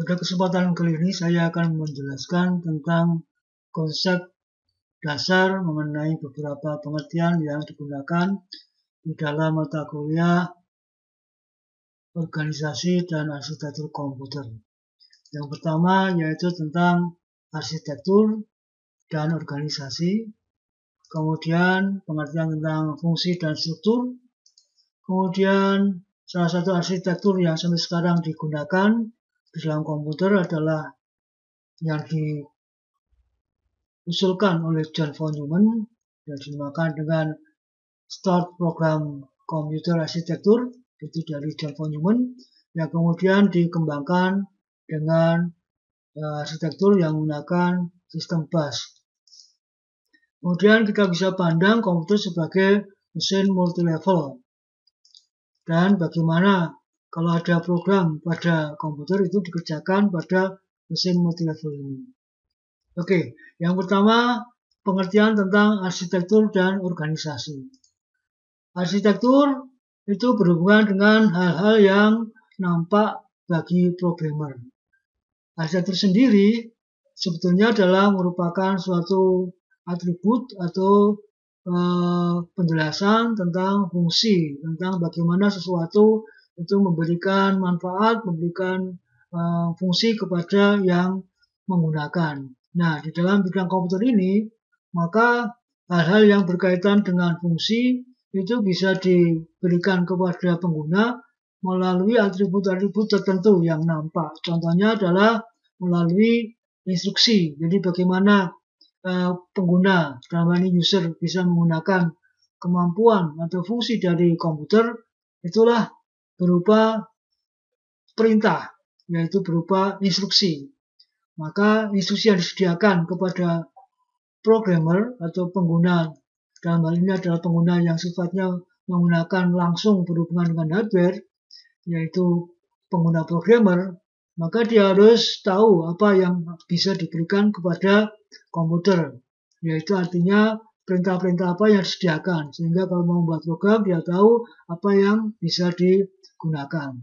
Pada kesempatan kali ini saya akan menjelaskan tentang konsep dasar mengenai beberapa pengertian yang digunakan di dalam mata kuliah organisasi dan arsitektur komputer. Yang pertama yaitu tentang arsitektur dan organisasi, kemudian pengertian tentang fungsi dan struktur, kemudian salah satu arsitektur yang sampai sekarang digunakan di dalam komputer adalah yang diusulkan oleh John von Neumann yang dinamakan dengan Start Program Computer Architecture, itu dari John von Neumann, yang kemudian dikembangkan dengan arsitektur yang menggunakan sistem bus. Kemudian kita bisa pandang komputer sebagai mesin multilevel, dan bagaimana kalau ada program pada komputer itu dikerjakan pada mesin multilevel ini. Oke, yang pertama pengertian tentang arsitektur dan organisasi. Arsitektur itu berhubungan dengan hal-hal yang nampak bagi programmer. Arsitektur sendiri sebetulnya adalah merupakan suatu atribut atau penjelasan tentang fungsi, tentang bagaimana sesuatu itu memberikan manfaat, memberikan fungsi kepada yang menggunakan. Nah, di dalam bidang komputer ini, maka hal-hal yang berkaitan dengan fungsi itu bisa diberikan kepada pengguna melalui atribut-atribut tertentu yang nampak. Contohnya adalah melalui instruksi. Jadi bagaimana pengguna, dalam hal ini user, bisa menggunakan kemampuan atau fungsi dari komputer, itulah berupa perintah, yaitu berupa instruksi. Maka instruksi yang disediakan kepada programmer atau pengguna, dalam hal ini adalah pengguna yang sifatnya menggunakan langsung berhubungan dengan hardware, yaitu pengguna programmer, maka dia harus tahu apa yang bisa diberikan kepada komputer, yaitu artinya perintah-perintah apa yang disediakan, sehingga kalau mau membuat program dia tahu apa yang bisa digunakan.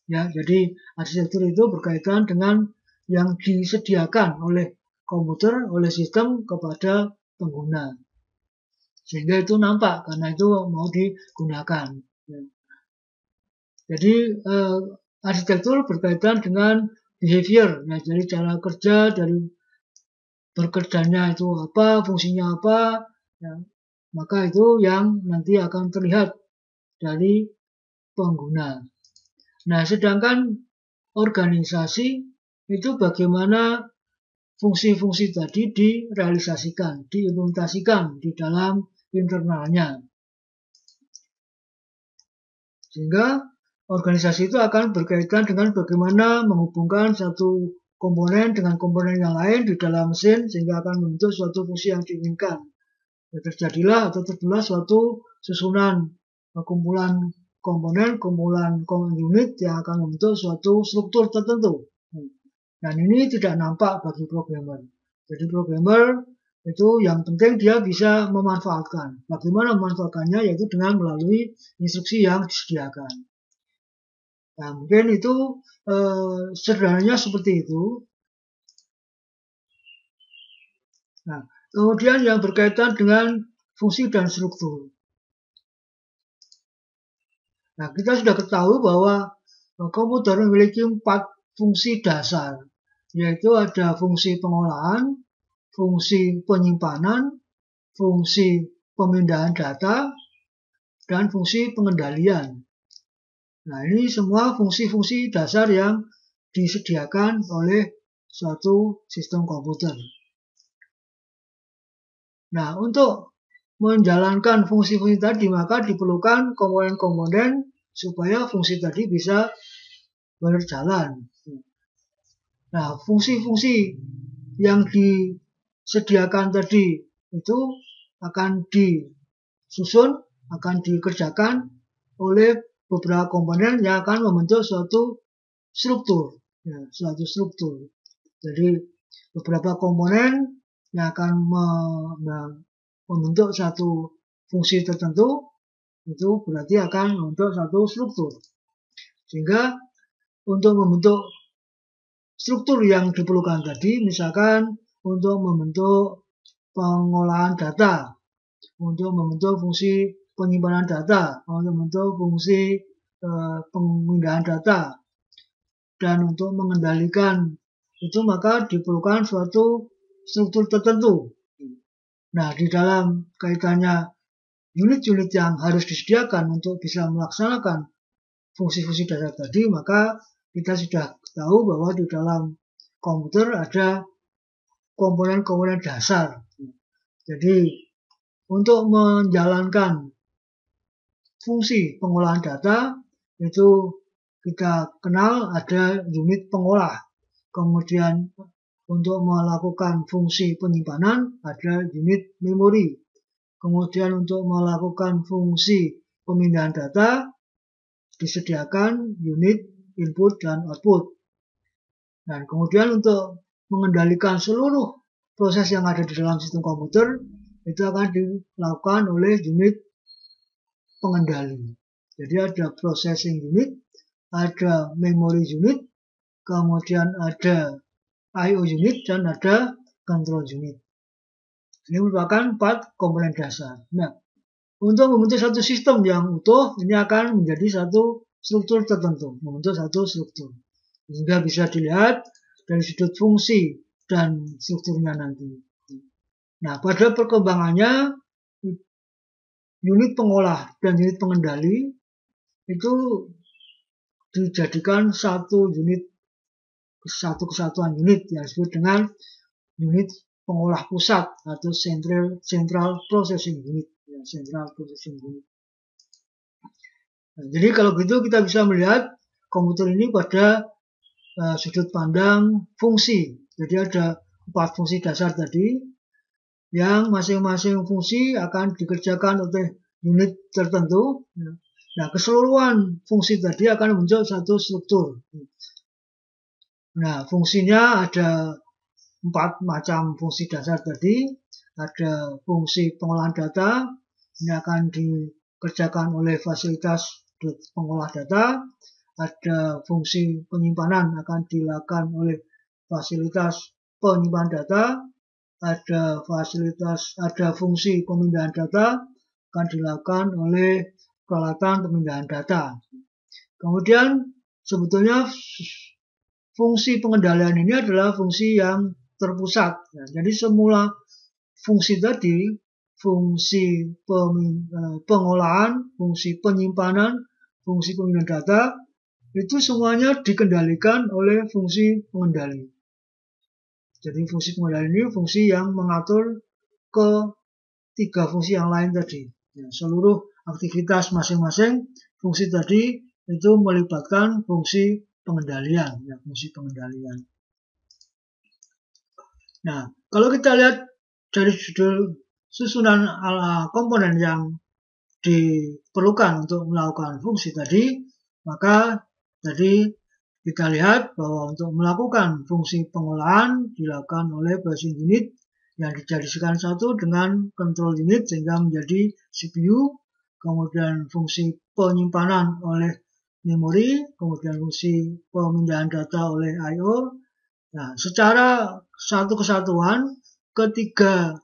Ya, jadi arsitektur itu berkaitan dengan yang disediakan oleh komputer, oleh sistem kepada pengguna, sehingga itu nampak karena itu mau digunakan. Jadi arsitektur berkaitan dengan behavior, ya, jadi cara kerja, dari bekerjanya itu apa, fungsinya apa, ya, maka itu yang nanti akan terlihat dari pengguna. Nah, sedangkan organisasi itu bagaimana fungsi-fungsi tadi direalisasikan, diimplementasikan di dalam internalnya. Sehingga organisasi itu akan berkaitan dengan bagaimana menghubungkan satu komponen dengan komponen yang lain di dalam mesin sehingga akan membentuk suatu fungsi yang diinginkan. Ya, terjadilah atau terbelah suatu susunan kumpulan komponen, kumpulan unit yang akan membentuk suatu struktur tertentu. Dan ini tidak nampak bagi programmer. Jadi programmer itu yang penting dia bisa memanfaatkan. Bagaimana memanfaatkannya? Yaitu dengan melalui instruksi yang disediakan. Nah, mungkin itu sederhananya seperti itu. Nah, kemudian yang berkaitan dengan fungsi dan struktur. Nah, kita sudah ketahui bahwa komputer memiliki 4 fungsi dasar, yaitu ada fungsi pengolahan, fungsi penyimpanan, fungsi pemindahan data, dan fungsi pengendalian. Nah, ini semua fungsi-fungsi dasar yang disediakan oleh suatu sistem komputer. Nah, untuk menjalankan fungsi-fungsi tadi, maka diperlukan komponen-komponen supaya fungsi tadi bisa berjalan. Nah, fungsi-fungsi yang disediakan tadi itu akan disusun, akan dikerjakan oleh beberapa komponen yang akan membentuk suatu struktur. Ya, suatu struktur. Jadi beberapa komponen yang akan membentuk satu fungsi tertentu, itu berarti akan membentuk satu struktur. Sehingga untuk membentuk struktur yang diperlukan tadi, misalkan untuk membentuk pengolahan data, untuk membentuk fungsi penyimpanan data, untuk membentuk fungsi pemindahan data, dan untuk mengendalikan itu maka diperlukan suatu struktur tertentu. Nah, di dalam kaitannya unit-unit yang harus disediakan untuk bisa melaksanakan fungsi-fungsi dasar tadi, maka kita sudah tahu bahwa di dalam komputer ada komponen-komponen dasar. Jadi, untuk menjalankan fungsi pengolahan data, itu kita kenal ada unit pengolah. Kemudian untuk melakukan fungsi penyimpanan ada unit memori. Kemudian untuk melakukan fungsi pemindahan data disediakan unit input dan output. Dan kemudian untuk mengendalikan seluruh proses yang ada di dalam sistem komputer itu akan dilakukan oleh unit pengendali. Jadi ada processing unit, ada memory unit, kemudian ada I/O unit, dan ada control unit. Ini merupakan 4 komponen dasar. Nah, untuk membentuk satu sistem yang utuh, ini akan menjadi satu struktur tertentu, membentuk satu struktur. Sehingga bisa dilihat dari sudut fungsi dan strukturnya nanti. Nah, pada perkembangannya, unit pengolah dan unit pengendali itu dijadikan satu kesatuan unit yang disebut dengan unit pengolah pusat atau central processing unit. Nah, jadi kalau gitu kita bisa melihat komputer ini pada sudut pandang fungsi. Jadi ada 4 fungsi dasar tadi yang masing-masing fungsi akan dikerjakan oleh unit tertentu. Nah, keseluruhan fungsi tadi akan membentuk satu struktur. Nah, fungsinya ada 4 macam fungsi dasar tadi. Ada fungsi pengolahan data, ini akan dikerjakan oleh fasilitas pengolah data. Ada fungsi penyimpanan akan dilakukan oleh fasilitas penyimpanan data. Ada fungsi pemindahan data akan dilakukan oleh peralatan pemindahan data. Kemudian sebetulnya fungsi pengendalian ini adalah fungsi yang terpusat. Jadi semula fungsi tadi, fungsi pengolahan, fungsi penyimpanan, fungsi pemindahan data, itu semuanya dikendalikan oleh fungsi pengendali. Jadi fungsi pengendali ini fungsi yang mengatur ketiga fungsi yang lain tadi. Seluruh aktivitas masing-masing fungsi tadi itu melibatkan fungsi pengendalian. Nah, kalau kita lihat dari susunan komponen yang diperlukan untuk melakukan fungsi tadi, maka tadi kita lihat bahwa untuk melakukan fungsi pengolahan dilakukan oleh processing unit yang dijadikan satu dengan control unit sehingga menjadi CPU, kemudian fungsi penyimpanan oleh memori, kemudian fungsi pemindahan data oleh I/O. Nah, secara satu kesatuan, ketiga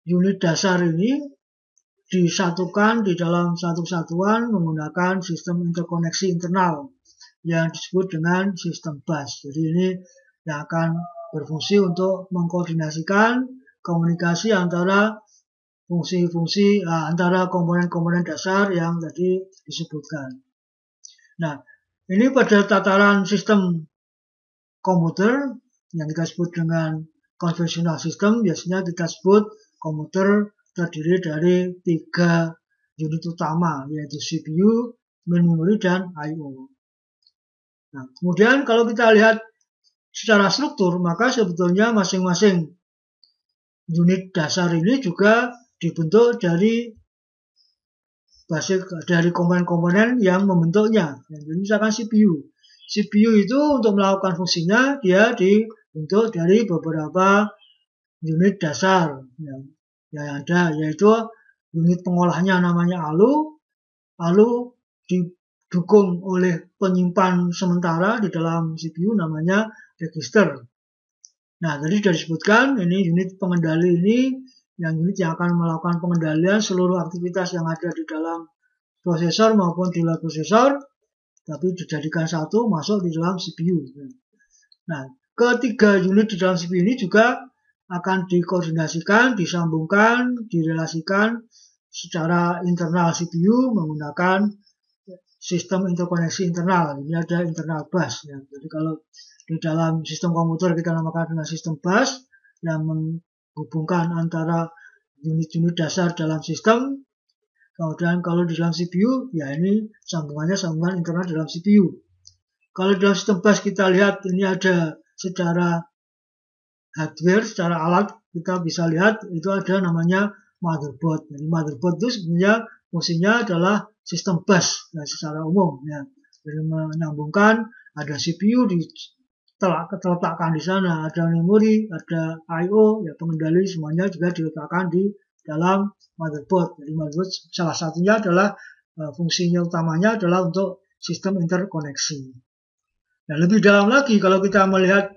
unit dasar ini disatukan di dalam satu kesatuan menggunakan sistem interkoneksi internal yang disebut dengan sistem bus. Jadi ini yang akan berfungsi untuk mengkoordinasikan komunikasi antara fungsi-fungsi antara komponen-komponen dasar yang tadi disebutkan. Nah, ini pada tataran sistem komputer yang kita sebut dengan konvensional system, biasanya kita sebut komputer terdiri dari 3 unit utama, yaitu CPU, main memory, dan I/O. Nah, kemudian kalau kita lihat secara struktur, maka sebetulnya masing-masing unit dasar ini juga dibentuk dari komponen-komponen yang membentuknya. Jadi misalkan CPU. CPU itu untuk melakukan fungsinya dia dibentuk dari beberapa unit dasar yang ada, yaitu unit pengolahnya namanya ALU didukung oleh penyimpan sementara di dalam CPU namanya register. Nah, tadi sudah disebutkan ini unit pengendali ini unit yang akan melakukan pengendalian seluruh aktivitas yang ada di dalam prosesor maupun di luar prosesor, tapi dijadikan satu masuk di dalam CPU. Nah, ketiga unit di dalam CPU ini juga akan dikoordinasikan, disambungkan, direlasikan secara internal CPU menggunakan sistem interkoneksi internal. Ini ada internal bus. Ya. Jadi kalau di dalam sistem komputer kita namakan dengan sistem bus yang menghubungkan antara unit-unit dasar dalam sistem. Kemudian kalau di dalam CPU, ya ini sambungannya sambungan internal dalam CPU. Kalau dalam sistem bus kita lihat ini ada secara hardware, secara alat kita bisa lihat itu ada namanya motherboard. Jadi motherboard itu sebenarnya fungsinya adalah sistem bus ya, secara umum. Ya. Jadi menyambungkan ada CPU terletakkan di sana, ada memori, ada I/O, ya pengendali semuanya juga diletakkan di dalam motherboard. Jadi motherboard salah satunya adalah fungsinya utamanya adalah untuk sistem interkoneksi. Nah, lebih dalam lagi kalau kita melihat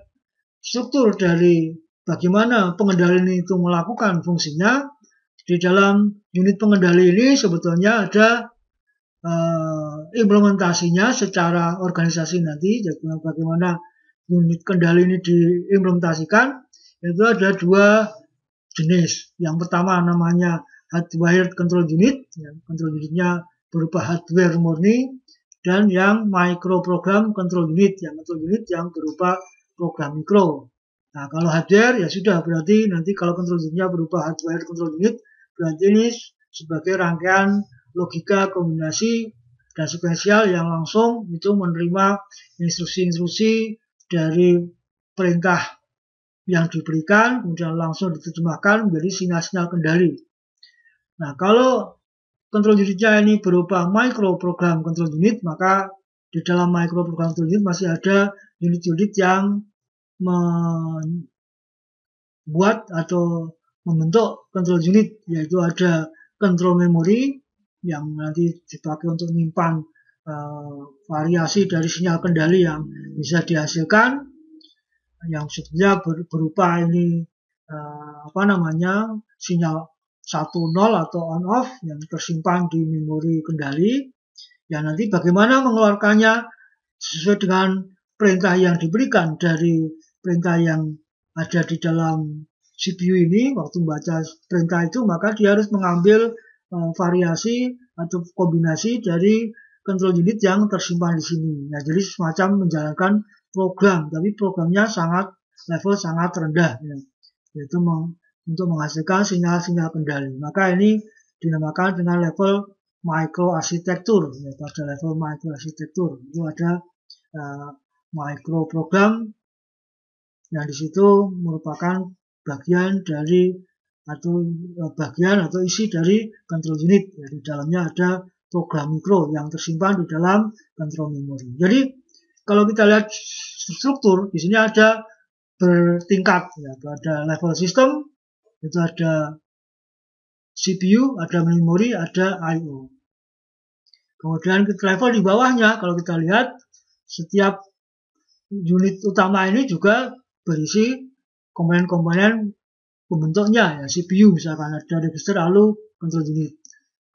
struktur dari bagaimana pengendali itu melakukan fungsinya, di dalam unit pengendali ini sebetulnya ada implementasinya secara organisasi nanti, jadi bagaimana unit kendali ini diimplementasikan, itu ada dua jenis. Yang pertama namanya hardwired control unit, ya, control unitnya berupa hardware murni, dan yang microprogram control unit, yang control unit yang berupa program mikro. Nah, kalau hardware ya sudah, berarti nanti kalau control unitnya berupa hardware control unit, berarti ini sebagai rangkaian logika kombinasi dan sekuensial yang langsung itu menerima instruksi-instruksi dari perintah yang diberikan, kemudian langsung diterjemahkan menjadi sinyal-sinyal kendali. Nah, kalau control unitnya ini berupa microprogram control unit, maka di dalam microprogram control unit masih ada unit-unit yang membuat atau membentuk control unit, yaitu ada control memory yang nanti dipakai untuk menyimpan variasi dari sinyal kendali yang bisa dihasilkan, yang sebetulnya berupa ini sinyal 1-0 atau on off yang tersimpan di memori kendali, yang nanti bagaimana mengeluarkannya sesuai dengan perintah yang diberikan dari perintah yang ada di dalam CPU ini. Waktu membaca perintah itu maka dia harus mengambil variasi atau kombinasi dari control unit yang tersimpan di sini. Nah, jadi semacam menjalankan program, tapi programnya level sangat rendah, ya. Yaitu untuk menghasilkan sinyal-sinyal kendali. Maka ini dinamakan dengan level microarsitektur. Ya, pada level microarsitektur itu ada microprogram yang di situ merupakan bagian atau isi dari control unit. Ya, di dalamnya ada program mikro yang tersimpan di dalam control memory. Jadi kalau kita lihat struktur di sini ada bertingkat, ya, ada level sistem, itu ada CPU, ada memori, ada I/O. Kemudian level di bawahnya kalau kita lihat setiap unit utama ini juga berisi komponen-komponen pembentuknya, ya, CPU misalkan ada register, lalu control unit.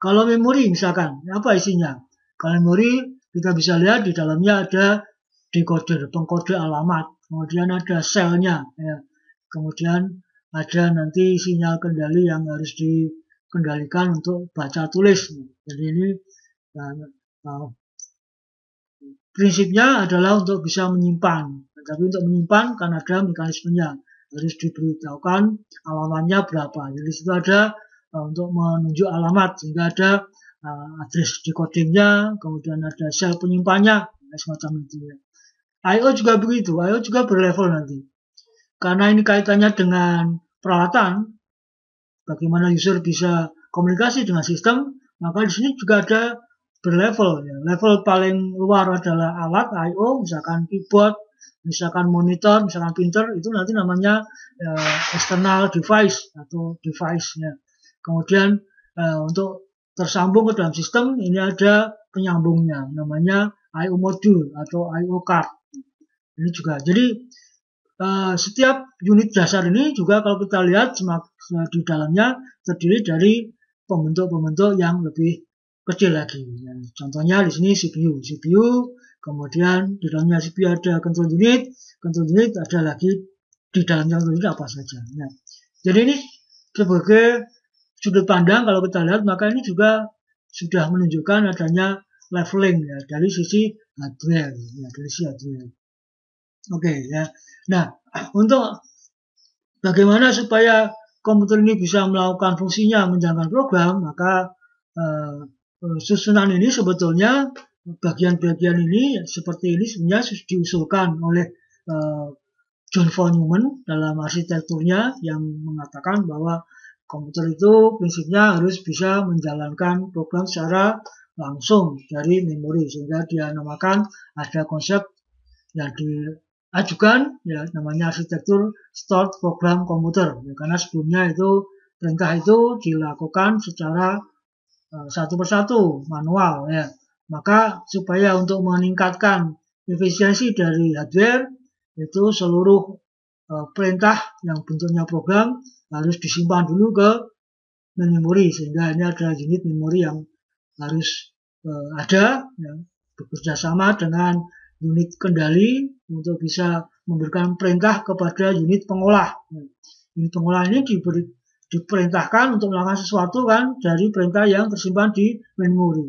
Kalau memori misalkan, apa isinya? Kalau memori kita bisa lihat di dalamnya ada decoder, pengkode alamat, kemudian ada selnya, ya. Kemudian ada nanti sinyal kendali yang harus dikendalikan untuk baca tulis. Jadi ini prinsipnya adalah untuk bisa menyimpan, tapi untuk menyimpan kan ada mekanismenya, harus diberitahukan alamatnya berapa. Jadi di situ ada untuk menunjuk alamat, sehingga ada address decodingnya, kemudian ada sel penyimpannya, semacam itu, ya. I/O juga begitu, I/O juga berlevel nanti. Karena ini kaitannya dengan peralatan, bagaimana user bisa komunikasi dengan sistem, maka di sini juga ada berlevel, ya. Level paling luar adalah alat I/O, misalkan keyboard, misalkan monitor, misalkan printer, itu nanti namanya external device atau device-nya. Kemudian untuk tersambung ke dalam sistem, ini ada penyambungnya, namanya I/O module atau I/O card. Ini juga. Jadi setiap unit dasar ini juga kalau kita lihat di dalamnya terdiri dari pembentuk-pembentuk yang lebih kecil lagi. Ya, contohnya di sini CPU, kemudian di dalamnya CPU ada control unit ada lagi di dalamnya control unit apa saja. Nah, jadi ini sebagai sudut pandang kalau kita lihat, maka ini juga sudah menunjukkan adanya leveling ya dari sisi hardware, ya dari sisi hardware. Oke, ya. Nah, untuk bagaimana supaya komputer ini bisa melakukan fungsinya menjalankan program, maka susunan ini sebetulnya bagian-bagian ini seperti ini sebenarnya diusulkan oleh John von Neumann dalam arsitekturnya yang mengatakan bahwa komputer itu prinsipnya harus bisa menjalankan program secara langsung dari memori, sehingga dia namakan ada konsep yang diajukan ya namanya arsitektur stored program komputer ya, karena sebelumnya itu perintah itu dilakukan secara satu persatu manual ya. Maka supaya untuk meningkatkan efisiensi dari hardware itu seluruh perintah yang bentuknya program harus disimpan dulu ke memori, sehingga ini ada unit memori yang harus ada ya, bekerja sama dengan unit kendali untuk bisa memberikan perintah kepada unit pengolah. Unit pengolah ini diperintahkan untuk melakukan sesuatu kan dari perintah yang tersimpan di memori.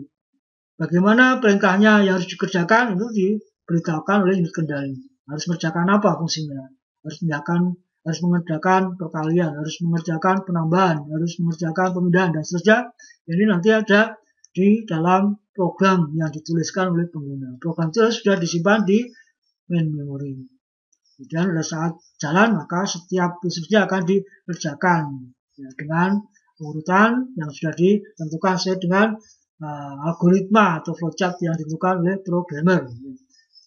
Bagaimana perintahnya yang harus dikerjakan itu diberitahukan oleh unit kendali. Harus mengerjakan apa fungsinya? Harus mengerjakan perkalian, harus mengerjakan penambahan, harus mengerjakan pemindahan dan seterusnya. Ini nanti ada di dalam program yang dituliskan oleh pengguna. Program itu sudah disimpan di main memory. Kemudian pada saat jalan maka setiap instruksinya akan dikerjakan ya, dengan urutan yang sudah ditentukan sesuai dengan algoritma atau flowchart yang ditentukan oleh programmer.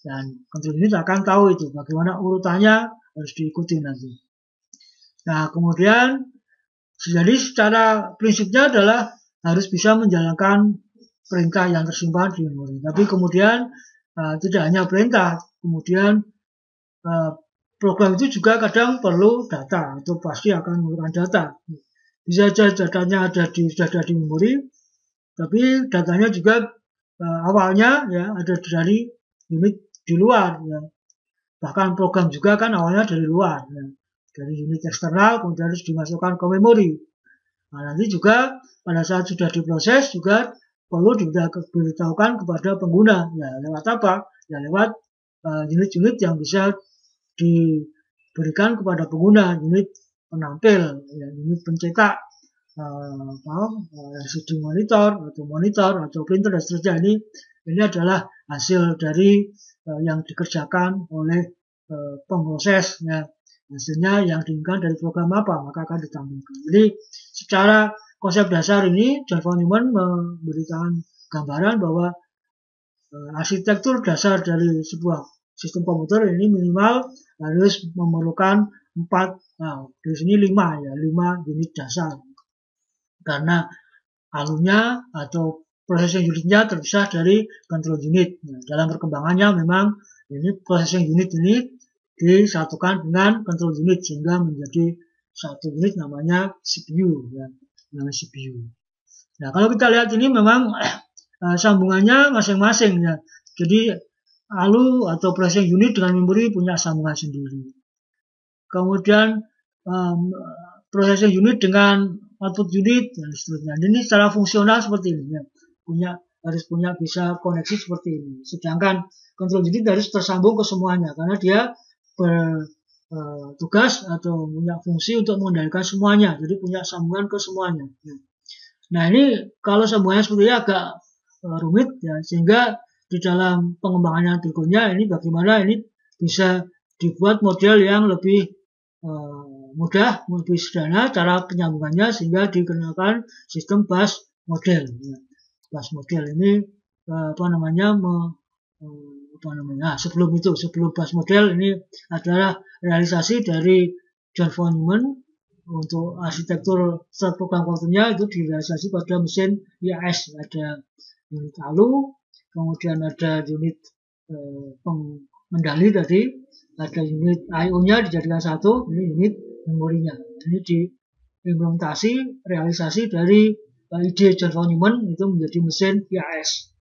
Dan control unit akan tahu itu bagaimana urutannya harus diikuti nanti. Nah, kemudian jadi secara prinsipnya adalah harus bisa menjalankan perintah yang tersimpan di memori. Tapi kemudian tidak hanya perintah, kemudian program itu juga kadang perlu data, itu pasti akan memerlukan data. Bisa saja datanya sudah ada di memori, tapi datanya juga awalnya ya ada dari unit di luar. Ya. Bahkan program juga kan awalnya dari luar, ya. Dari unit eksternal kemudian harus dimasukkan ke memori. Nah, nanti juga pada saat sudah diproses juga perlu diberitahukan kepada pengguna. Ya, lewat apa? Ya, lewat unit-unit yang bisa diberikan kepada pengguna, unit penampil, ya, unit pencetak, LCD monitor atau printer dan seterusnya. Ini adalah hasil dari yang dikerjakan oleh pemproses. Ya. Hasilnya yang diinginkan dari program apa, maka akan ditampilkan. Jadi secara konsep dasar ini John von Neumann memberikan gambaran bahwa arsitektur dasar dari sebuah sistem komputer ini minimal harus memerlukan 4, di sini 5 unit dasar. Karena alurnya atau processing unitnya terpisah dari control unit. Nah, dalam perkembangannya memang ini processing unit ini disatukan dengan control unit sehingga menjadi satu unit namanya CPU ya, namanya CPU. Nah, kalau kita lihat ini memang sambungannya masing-masing ya. Jadi ALU atau processing unit dengan memori punya sambungan sendiri. Kemudian processing unit dengan output unit dan seterusnya. Ini secara fungsional seperti ini ya. Harus punya bisa koneksi seperti ini. Sedangkan control unit harus tersambung ke semuanya karena dia bertugas atau punya fungsi untuk mengendalikan semuanya, jadi punya sambungan ke semuanya. Nah, ini kalau sambungannya seperti ini agak rumit ya, sehingga di dalam pengembangan yang berikutnya ini bagaimana ini bisa dibuat model yang lebih mudah, lebih sederhana cara penyambungannya sehingga dikenakan sistem bus model. Ya. Bus model ini sebelum bus model ini adalah realisasi dari John von Neumann untuk arsitektur strat program komputernya itu direalisasi pada mesin IAS. Ada unit ALU, kemudian ada unit pengendali tadi, ada unit I/O-nya dijadikan satu, ini unit memorinya. Ini diimplementasi realisasi dari ide John von Neumann itu menjadi mesin IAS.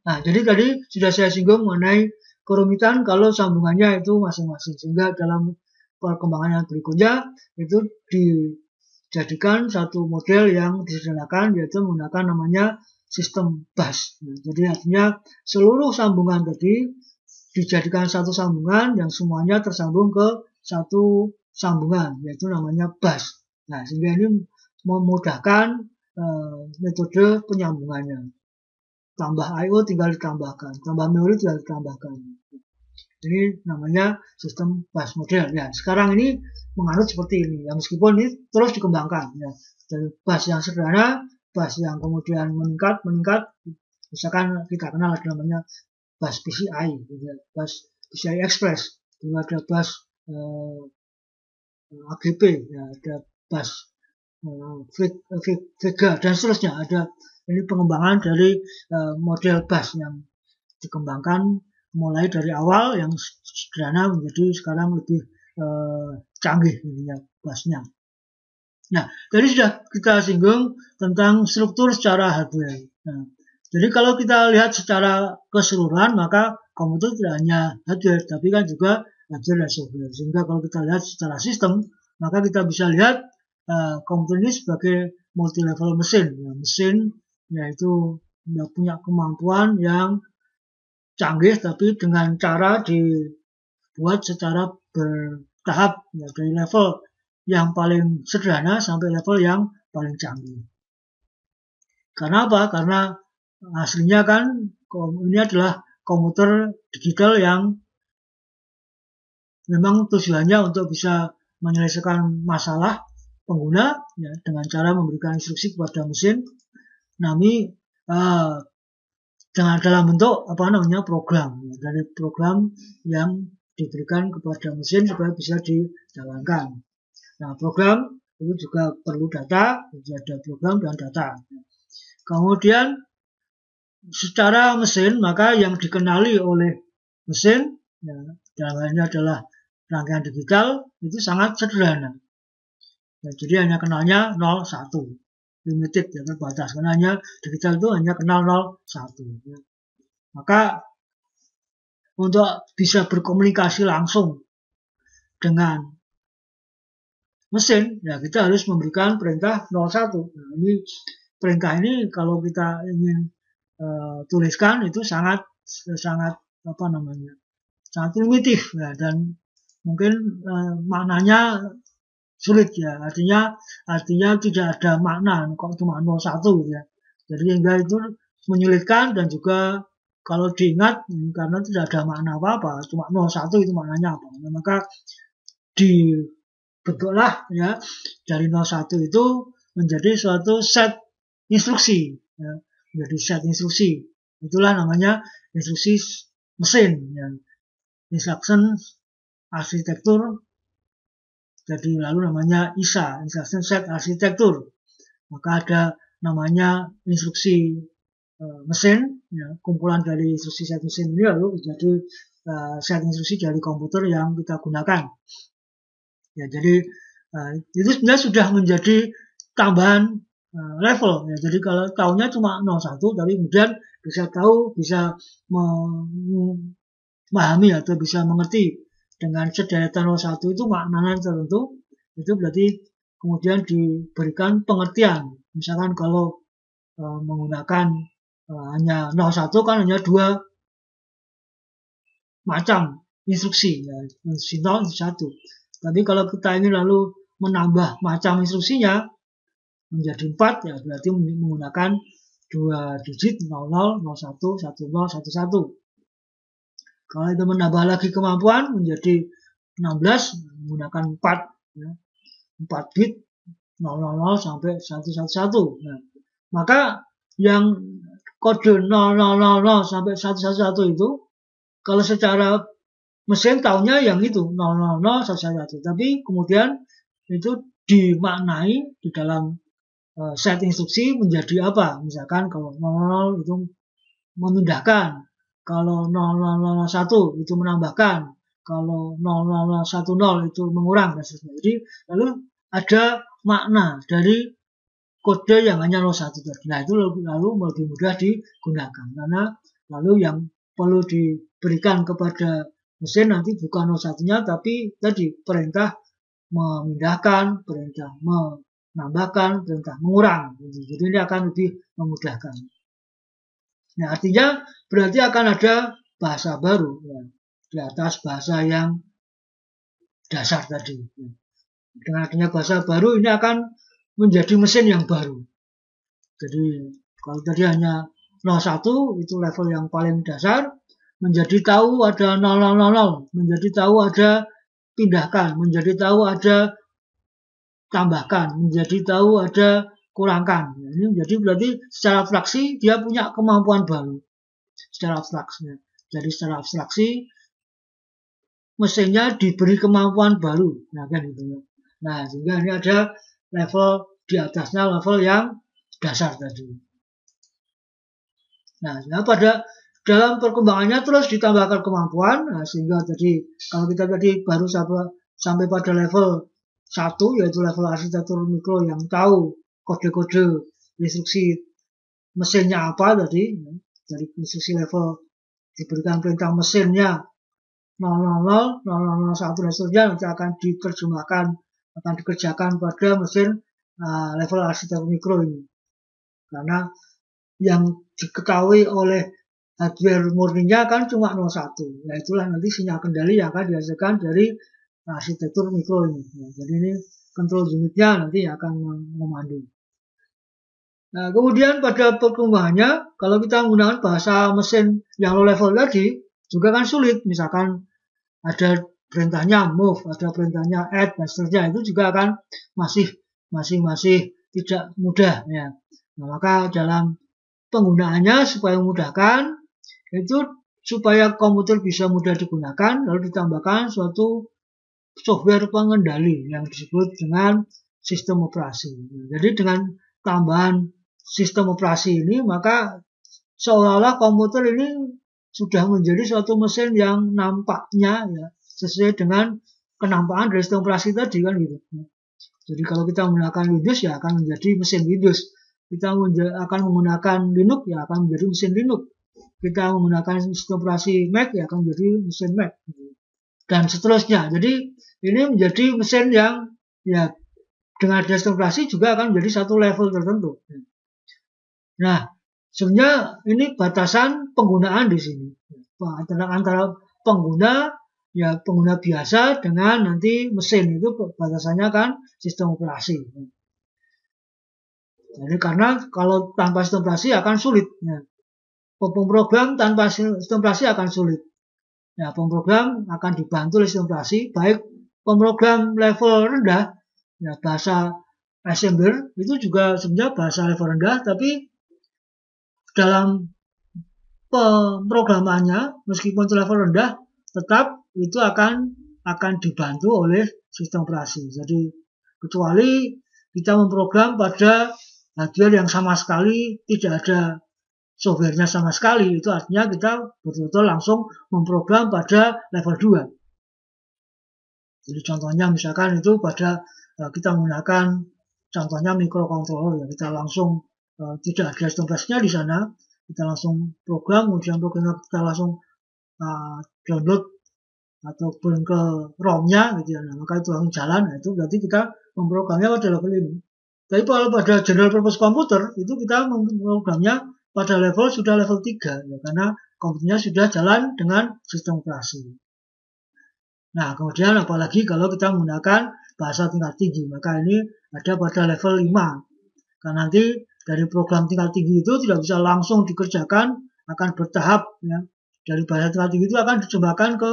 Nah, jadi tadi sudah saya singgung mengenai kerumitan kalau sambungannya itu masing-masing, sehingga dalam perkembangan yang berikutnya itu dijadikan satu model yang disederhanakan, yaitu menggunakan namanya sistem bus. Nah, jadi artinya seluruh sambungan tadi dijadikan satu sambungan yang semuanya tersambung ke satu sambungan, yaitu namanya bus. Nah, sehingga ini memudahkan metode penyambungannya. Tambah I/O tinggal ditambahkan, tambah memori tinggal ditambahkan. Ini namanya sistem bus model. Ya, sekarang ini menganut seperti ini. Ya, meskipun ini terus dikembangkan. Ya, dari bus yang sederhana, bus yang kemudian meningkat. Misalkan kita kenal ada namanya bus PCI, ya, bus PCI Express. Juga ada bus AGP, ya, ada bus Vega dan seterusnya. Ada ini pengembangan dari model bus yang dikembangkan mulai dari awal yang sederhana menjadi sekarang lebih canggih ya, busnya. Nah, tadi sudah kita singgung tentang struktur secara hardware. Nah, jadi kalau kita lihat secara keseluruhan, maka komputer tidak hanya hardware, tapi kan juga hardware dan software. Sehingga kalau kita lihat secara sistem, maka kita bisa lihat komputer ini sebagai multi-level mesin. Ya, mesin yaitu punya kemampuan yang canggih, tapi dengan cara dibuat secara bertahap, ya, dari level yang paling sederhana sampai level yang paling canggih. Karena apa? Karena aslinya kan ini adalah komputer digital yang memang tujuannya untuk bisa menyelesaikan masalah pengguna, ya, dengan cara memberikan instruksi kepada mesin, namun dengan dalam bentuk program, ya, dari program yang diberikan kepada mesin supaya bisa dijalankan. Nah, program itu juga perlu data, jadi ada program dan data. Kemudian secara mesin, maka yang dikenali oleh mesin, ya, dalam hal ini adalah rangkaian digital, itu sangat sederhana. Ya, jadi hanya kenalnya 0, 1, limited, ya, terbatas. Karena hanya digital itu hanya kenal 0, 1. Ya. Maka untuk bisa berkomunikasi langsung dengan mesin, ya kita harus memberikan perintah 01. Nah, ini perintah ini kalau kita ingin tuliskan itu sangat sangat primitif, ya, dan mungkin maknanya sulit, ya, artinya tidak ada makna kok cuma 01, ya. Jadi hingga itu menyulitkan dan juga kalau diingat karena tidak ada makna apa-apa, cuma 01 itu maknanya apa. Nah, maka dibentuklah, ya, dari 01 itu menjadi suatu set instruksi, ya, menjadi set instruksi. Itulah namanya instruksi mesin, ya. Instruction arsitektur, jadi lalu namanya ISA, Instruction Set Arsitektur. Maka ada namanya instruksi mesin, ya, kumpulan dari instruksi set mesin ini lalu menjadi set instruksi dari komputer yang kita gunakan. Ya, jadi itu sebenarnya sudah menjadi tambahan level, ya. Jadi kalau tahunya cuma 01, tapi kemudian bisa memahami atau bisa mengerti dengan sederhana 01 itu maknanya tertentu, itu berarti kemudian diberikan pengertian. Misalkan kalau menggunakan hanya 01 kan hanya 2 macam instruksi, ya, instruksi 0, instruksi 1. Tapi kalau kita ingin lalu menambah macam instruksinya menjadi 4, ya berarti menggunakan 2 digit 00, 01, 10, 11. Kalau itu menambah lagi kemampuan menjadi 16 menggunakan 4, ya, 4 bit 000 sampai 111. Nah, maka yang kode 0000 sampai 111 itu kalau secara mesin tahunya yang itu 000 111. Tapi kemudian itu dimaknai di dalam set instruksi menjadi apa. Misalkan kalau 00 itu memindahkan, kalau 0001 itu menambahkan, kalau 0010 itu mengurang dan seterusnya. Jadi lalu ada makna dari kode yang hanya 01 tadi. Nah, itu lalu lebih mudah digunakan karena lalu yang perlu diberikan kepada mesin nanti bukan 01-nya tapi tadi perintah memindahkan, perintah menambahkan, perintah mengurang. Jadi ini akan lebih memudahkan. Nah, artinya berarti akan ada bahasa baru ya, di atas bahasa yang dasar tadi. Dengan adanya bahasa baru ini akan menjadi mesin yang baru. Jadi kalau tadi hanya 01 itu level yang paling dasar, menjadi tahu ada 0000, menjadi tahu ada pindahkan, menjadi tahu ada tambahkan, menjadi tahu ada kurangkan. Ini menjadi berarti secara abstraksi dia punya kemampuan baru. Secara abstraksi. Jadi secara abstraksi mesinnya diberi kemampuan baru. Nah, kan gitu. Nah, sehingga ini ada level di atasnya level yang dasar tadi. Nah, pada dalam perkembangannya terus ditambahkan kemampuan, nah, sehingga tadi kalau kita tadi baru sampai pada level 1 yaitu level arsitektur mikro yang tahu kode-kode instruksi mesinnya apa tadi, dari instruksi level diberikan perintah mesinnya 000, 001 dan seterusnya nanti akan diterjemahkan, akan dikerjakan pada mesin level arsitektur mikro ini. Karena yang diketahui oleh hardware murninya kan cuma 01. Nah, itulah nanti sinyal kendali yang akan dihasilkan dari arsitektur mikro ini. Nah, jadi ini control unitnya nanti akan memandu. Nah, kemudian pada perkembangannya, kalau kita menggunakan bahasa mesin yang low level tadi, juga kan sulit. Misalkan ada perintahnya move, ada perintahnya add, dan seterusnya. Itu juga akan masih tidak mudah. Ya. Nah, maka dalam penggunaannya supaya memudahkan, itu supaya komputer bisa mudah digunakan, lalu ditambahkan suatu software pengendali yang disebut dengan sistem operasi. Jadi dengan tambahan sistem operasi ini, maka seolah-olah komputer ini sudah menjadi suatu mesin yang nampaknya ya, sesuai dengan kenampakan dari sistem operasi tadi kan gitu. Jadi kalau kita menggunakan Windows ya akan menjadi mesin Windows. Kita akan menggunakan Linux ya akan menjadi mesin Linux. Kita menggunakan sistem operasi Mac ya akan menjadi mesin Mac. Dan seterusnya. Jadi ini menjadi mesin yang ya dengan sistem operasi juga akan menjadi satu level tertentu. Nah, sebenarnya ini batasan penggunaan di sini. Antara pengguna biasa dengan nanti mesin itu batasannya kan sistem operasi. Jadi karena kalau tanpa sistem operasi akan sulit. Ya. Pemrogram tanpa sistem operasi akan sulit. Ya, pemrogram akan dibantu oleh sistem operasi, baik pemrogram level rendah, ya bahasa assembler itu juga sebenarnya bahasa level rendah, tapi dalam pemrogramannya meskipun itu level rendah, tetap itu akan dibantu oleh sistem operasi. Jadi kecuali kita memprogram pada hardware yang sama sekali tidak ada softwarenya sama sekali, itu artinya kita betul-betul langsung memprogram pada level 2. Jadi contohnya misalkan itu pada kita menggunakan contohnya microcontroller ya, kita langsung tidak ada sistem operasinya di sana, kita langsung program, kemudian programnya kita langsung download atau burn ke ROM-nya gitu ya. Nah, maka itu langsung jalan, nah, itu berarti kita memprogramnya pada level ini. Tapi kalau pada general purpose computer itu kita memprogramnya pada level sudah level 3 ya, karena komputernya sudah jalan dengan sistem operasi. Nah, kemudian apalagi kalau kita menggunakan bahasa tingkat tinggi, maka ini ada pada level 5. Karena nanti dari program tingkat tinggi itu tidak bisa langsung dikerjakan, akan bertahap ya. Dari bahasa tingkat tinggi itu akan diterjemahkan ke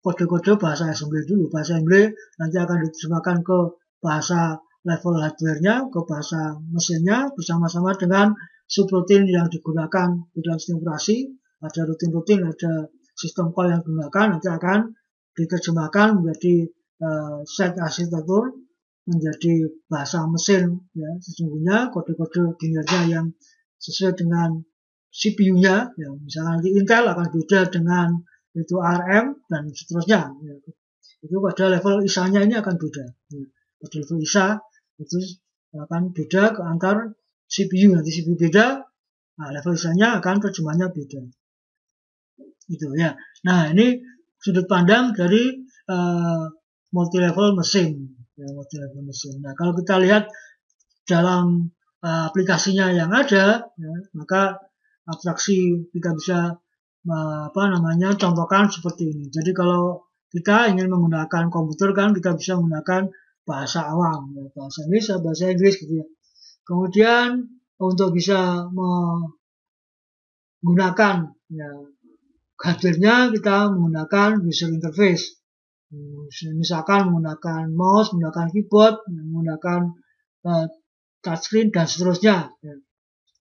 kode-kode bahasa assembly dulu. Bahasa assembly nanti akan diterjemahkan ke bahasa level hardware-nya, ke bahasa mesinnya bersama-sama dengan subrutin yang digunakan di dalam sistem operasi, ada rutin-rutin, ada sistem call yang digunakan, nanti akan diterjemahkan menjadi set arsitektur menjadi bahasa mesin ya. Sesungguhnya kode-kode kinerja yang sesuai dengan CPU-nya ya, misalnya nanti Intel akan beda dengan itu ARM dan seterusnya ya. Itu pada level ISA-nya ini akan beda ya. Pada level ISA itu akan beda ke antar CPU, nanti CPU beda, nah level ISA-nya akan terjemahnya beda itu ya. Nah ini sudut pandang dari multi level mesin ya, multi level mesin. Nah kalau kita lihat dalam aplikasinya yang ada ya, maka abstraksi kita bisa contohkan seperti ini. Jadi kalau kita ingin menggunakan komputer kan kita bisa menggunakan bahasa awam ya, bahasa Indonesia, bahasa Inggris gitu ya. Kemudian untuk bisa menggunakan ya, hardware-nya kita menggunakan user interface. Misalkan menggunakan mouse, menggunakan keyboard, menggunakan touchscreen dan seterusnya. Ya.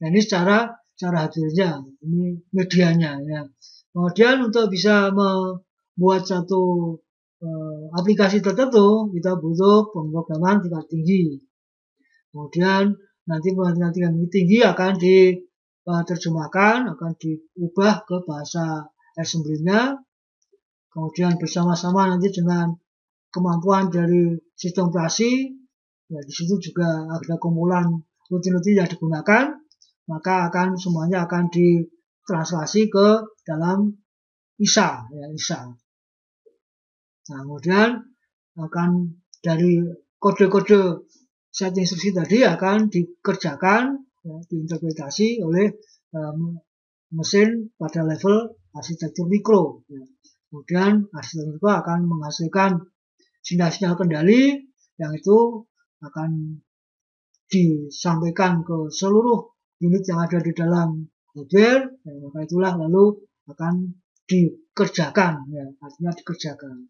Nah, ini secara hardware-nya, ini medianya. Ya. Kemudian untuk bisa membuat satu aplikasi tertentu, kita butuh pemrograman tingkat tinggi. Kemudian nanti pemrograman tingkat tinggi akan diterjemahkan, akan diubah ke bahasa assembly-nya. Kemudian bersama-sama nanti dengan kemampuan dari sistem operasi, ya di situ juga ada kumpulan rutin-rutin yang digunakan, maka semuanya akan ditranslasi ke dalam ISA, ya ISA. Nah, kemudian akan dari kode-kode set instruksi tadi akan dikerjakan, ya, diinterpretasi oleh mesin pada level arsitektur mikro. Ya. Kemudian arsitektur mikro akan menghasilkan sinyal-sinyal kendali yang itu akan disampaikan ke seluruh unit yang ada di dalam hardware, ya, maka itulah lalu akan dikerjakan, ya, artinya dikerjakan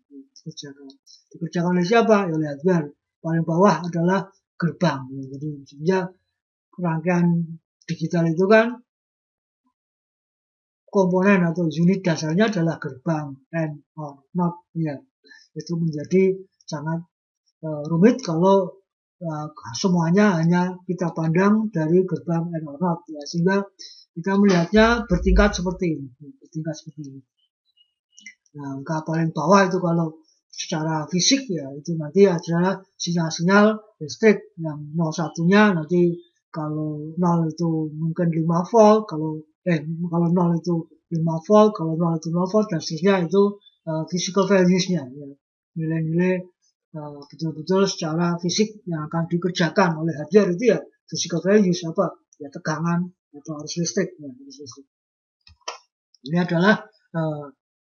oleh siapa? Ya, oleh hardware. Paling bawah adalah gerbang, ya. Jadi sebenarnya rangkaian digital itu kan komponen atau unit dasarnya adalah gerbang and or not, ya. Itu menjadi sangat rumit kalau semuanya hanya kita pandang dari gerbang and or not, ya. Sehingga kita melihatnya bertingkat seperti ini. Nah, angka paling bawah itu kalau secara fisik ya itu nanti adalah sinyal-sinyal listrik yang 01-nya nanti kalau 0 itu mungkin 5 volt, kalau 0 itu 5 volt, kalau 0 itu 0 volt dan seterusnya itu physical values-nya ya. Nilai-nilai betul-betul secara fisik yang akan dikerjakan oleh hardware itu ya physical values apa? Ya tegangan atau arus listrik ya, Ini adalah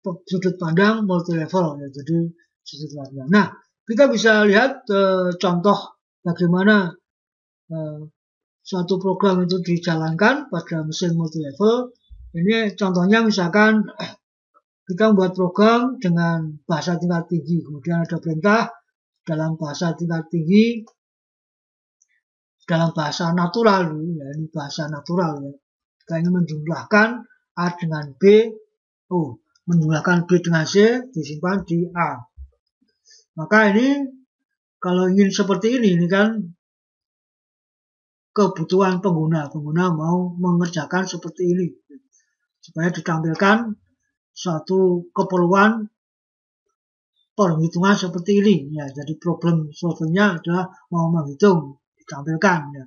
sudut pandang multi level ya, jadi sudut pandang. Nah, kita bisa lihat contoh bagaimana suatu program itu dijalankan pada mesin multi level. Ini contohnya misalkan kita membuat program dengan bahasa tingkat tinggi, kemudian ada perintah dalam bahasa tingkat tinggi, dalam bahasa natural, ya ini bahasa natural ya. Kita ingin menjumlahkan A dengan B, menjumlahkan B dengan C disimpan di A. Maka ini kalau ingin seperti ini kan kebutuhan pengguna mau mengerjakan seperti ini supaya ditampilkan suatu keperluan perhitungan seperti ini ya. Jadi problem solvingnya adalah mau menghitung ditampilkan ya.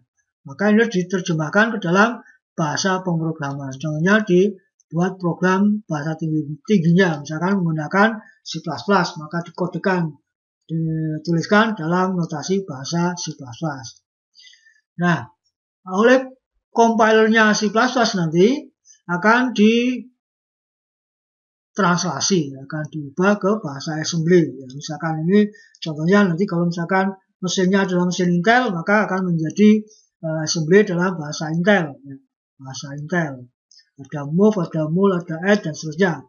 Maka ini diterjemahkan ke dalam bahasa pemrograman. Contohnya dibuat program bahasa tingginya misalkan menggunakan C++, maka dikodekan dituliskan dalam notasi bahasa C++. Nah, oleh compilernya C++ nanti akan ditranslasi, akan diubah ke bahasa assembly. Ya, misalkan ini contohnya nanti kalau misalkan mesinnya adalah mesin Intel, maka akan menjadi assembly dalam bahasa Intel. Ya, bahasa Intel. Ada move, ada mul, ada add, dan seterusnya.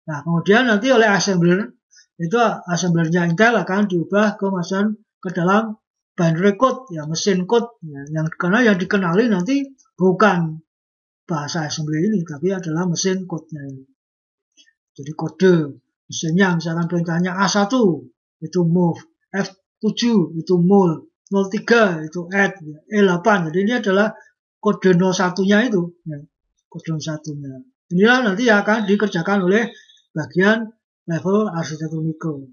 Nah, kemudian nanti oleh assembler, itu assemblernya Intel akan diubah ke dalam binary code, ya mesin code, ya, karena yang dikenali nanti bukan bahasa assembly ini, tapi adalah mesin code-nya ini. Jadi kode mesinnya, misalkan perintahnya A1, itu move, E7 itu mol, 03 itu add, E8. Jadi ini adalah kode 01-nya itu, ya, kode 01-nya. Inilah nanti akan dikerjakan oleh bagian level arsitektur mikro.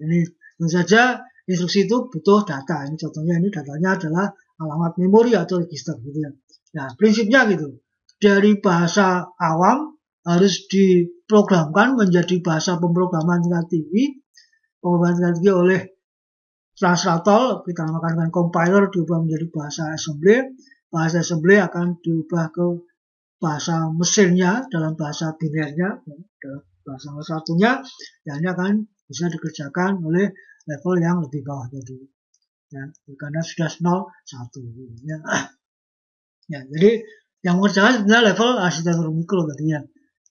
Ini tentu saja instruksi itu butuh data. Ini contohnya, ini datanya adalah alamat memori atau register gitu ya. Nah, prinsipnya gitu. Dari bahasa awam harus diprogramkan menjadi bahasa pemrograman tingkat tinggi. Pemrograman tingkat tinggi oleh translator, kita namakan dengan compiler, diubah menjadi bahasa assembly. Bahasa assembly akan diubah ke bahasa mesinnya dalam bahasa binarnya, dalam bahasa satunya, dan ini akan bisa dikerjakan oleh level yang lebih bawah tadi. Ya, karena sudah 0, 1. Ya. Ya, jadi yang mengerjakan sebenarnya level arsitektur mikro tadi ya.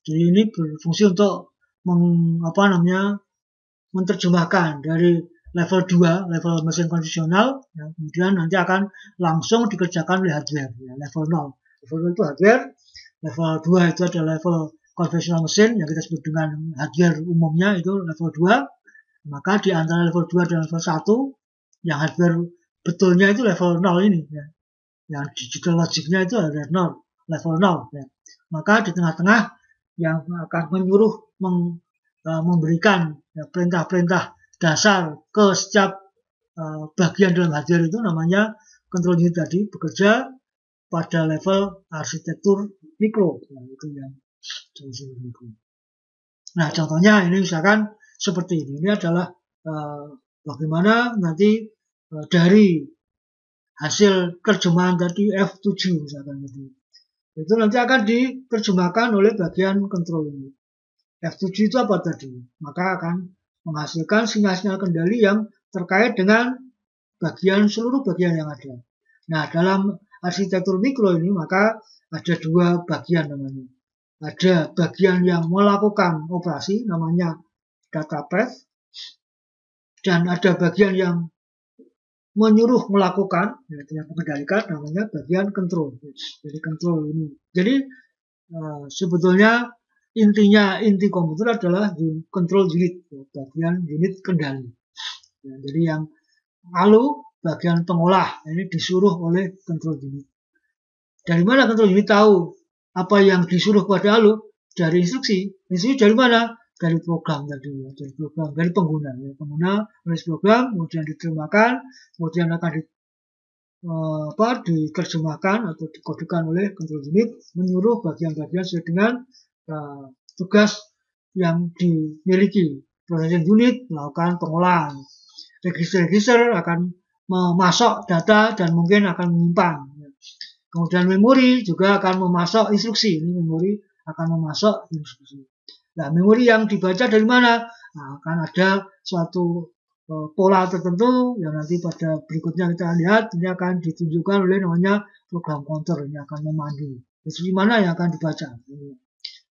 Jadi ini berfungsi untuk menerjemahkan dari level 2, level mesin konvensional, ya, kemudian nanti akan langsung dikerjakan oleh hardware, ya, level 0. Level 0 itu hardware, level 2 itu adalah level konvensional mesin yang kita sebut dengan hardware umumnya itu level 2. Maka di antara level 2 dan level 1, yang hardware betulnya itu level 0 ini, ya. Yang digital logicnya itu ada 0, level 0. Ya. Maka di tengah-tengah yang akan menyuruh memberikan perintah-perintah dasar ke setiap bagian dalam hardware itu namanya control unit tadi, bekerja pada level arsitektur mikro. Nah, itu yang mikro. Nah, contohnya ini misalkan seperti ini. Ini adalah bagaimana nanti dari hasil terjemahan tadi F7 misalkan tadi. Itu nanti akan diterjemahkan oleh bagian control unit. F7 itu apa tadi? Maka akan menghasilkan sinyal-sinyal kendali yang terkait dengan seluruh bagian yang ada. Nah, dalam arsitektur mikro ini maka ada dua bagian namanya. Ada bagian yang melakukan operasi namanya data path, dan ada bagian yang menyuruh melakukan, yang mengendalikan namanya bagian control. Jadi control ini. Jadi sebetulnya inti komputer adalah control unit, bagian unit kendali. Ya, jadi yang ALU bagian pengolah ini disuruh oleh control unit. Dari mana control unit tahu apa yang disuruh pada ALU? Dari instruksi. Instruksi dari mana? Dari program tadi, dari program, dari pengguna. Ya. Pengguna menulis program, kemudian diterjemahkan, kemudian akan diterjemahkan atau dikodekan oleh control unit, menyuruh bagian-bagian sesuai dengan tugas yang dimiliki. Processing unit melakukan pengolahan. Register akan memasok data dan mungkin akan menyimpan. Kemudian memori juga akan memasok instruksi. Ini memori akan memasok instruksi. Nah, memori yang dibaca dari mana? Nah, akan ada suatu pola tertentu yang nanti pada berikutnya kita lihat, ini akan ditunjukkan oleh namanya program counter. Ini akan memandu instruksi mana yang akan dibaca.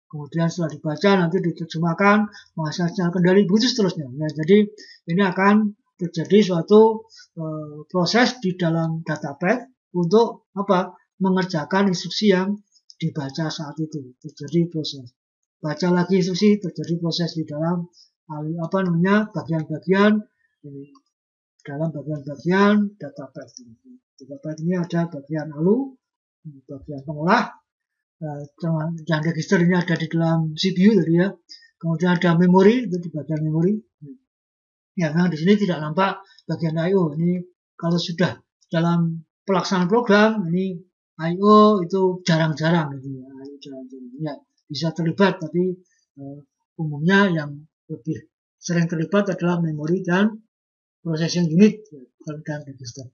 Kemudian setelah dibaca nanti diterjemahkan, menghasilkan sinyal kendali, begitu seterusnya. Ya, jadi ini akan terjadi suatu proses di dalam data path untuk mengerjakan instruksi yang dibaca saat itu. Terjadi proses. Baca lagi instruksi, terjadi proses di dalam bagian-bagian dalam bagian-bagian data path. Data path ini ada bagian ALU, bagian pengolah, dan register ini ada di dalam CPU tadi ya. Kemudian ada memori, itu di bagian memori. Ya, memang di sini tidak nampak bagian I/O. Ini kalau sudah dalam pelaksanaan program, ini I/O itu jarang-jarang gitu ya. Ya, bisa terlibat, tapi umumnya yang lebih sering terlibat adalah memori dan processing unit dan register.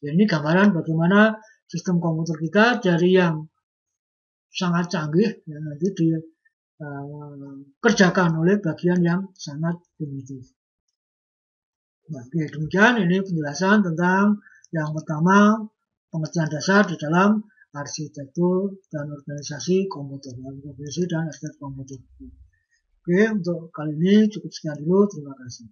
Ya, ini gambaran bagaimana sistem komputer kita dari yang sangat canggih ya, nanti dikerjakan oleh bagian yang sangat primitif. Nah, demikian ini penjelasan tentang yang pertama, pengertian dasar di dalam arsitektur dan organisasi komputer. Organisasi dan arsitektur komputer. Oke, untuk kali ini cukup sekian dulu. Terima kasih.